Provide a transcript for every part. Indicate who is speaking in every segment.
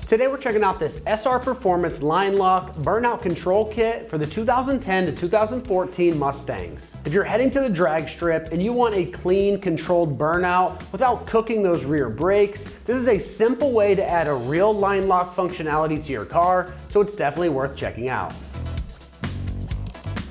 Speaker 1: Today we're checking out this SR Performance Line Lock Burnout Control Kit for the 2010 to 2014 Mustangs. If you're heading to the drag strip and you want a clean, controlled burnout without cooking those rear brakes, this is a simple way to add a real line lock functionality to your car, so it's definitely worth checking out.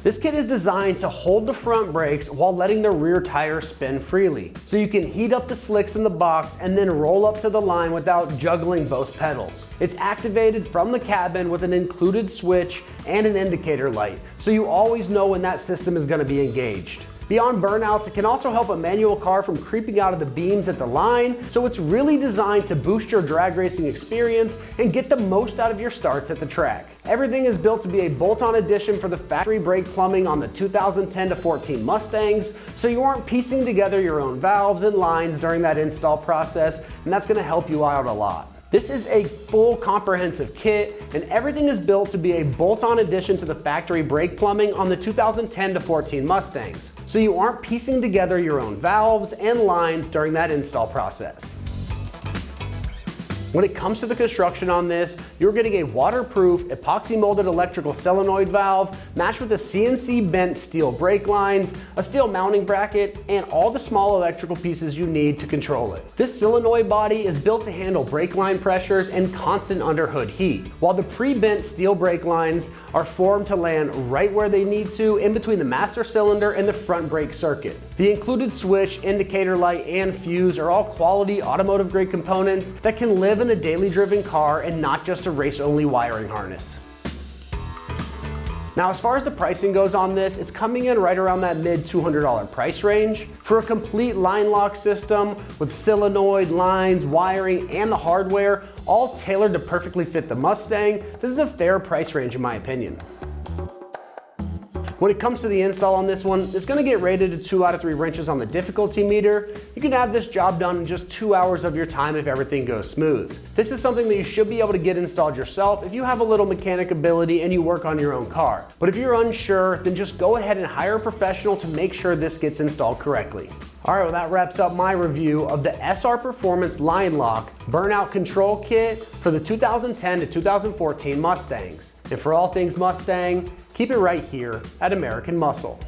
Speaker 1: This kit is designed to hold the front brakes while letting the rear tire spin freely, so you can heat up the slicks in the box and then roll up to the line without juggling both pedals. It's activated from the cabin with an included switch and an indicator light, so you always know when that system is going to be engaged. Beyond burnouts, it can also help a manual car from creeping out of the beams at the line, so it's really designed to boost your drag racing experience and get the most out of your starts at the track. Everything is built to be a bolt-on addition for the factory brake plumbing on the 2010 to 14 Mustangs, so you aren't piecing together your own valves and lines during that install process, and that's going to help you out a lot. This is a full comprehensive kit, and everything is built to be a bolt-on addition to the factory brake plumbing on the 2010 to 14 Mustangs, so you aren't piecing together your own valves and lines during that install process. When it comes to the construction on this, you're getting a waterproof, epoxy molded electrical solenoid valve matched with a CNC bent steel brake lines, a steel mounting bracket, and all the small electrical pieces you need to control it. This solenoid body is built to handle brake line pressures and constant underhood heat, while the pre-bent steel brake lines are formed to land right where they need to in between the master cylinder and the front brake circuit. The included switch, indicator light, and fuse are all quality automotive grade components that can live in a daily driven car and not just a race only wiring harness. Now, as far as the pricing goes on this, it's coming in right around that mid $200 price range. For a complete line lock system with solenoid, lines, wiring, and the hardware, all tailored to perfectly fit the Mustang, this is a fair price range in my opinion. When it comes to the install on this one, it's going to get rated to 2 out of 3 wrenches on the difficulty meter. You can have this job done in just 2 hours of your time if everything goes smooth. This is something that you should be able to get installed yourself if you have a little mechanic ability and you work on your own car. But if you're unsure, then just go ahead and hire a professional to make sure this gets installed correctly. Alright, well that wraps up my review of the SR Performance Line Lock Burnout Control Kit for the 2010 to 2014 Mustangs. And for all things Mustang, keep it right here at American Muscle.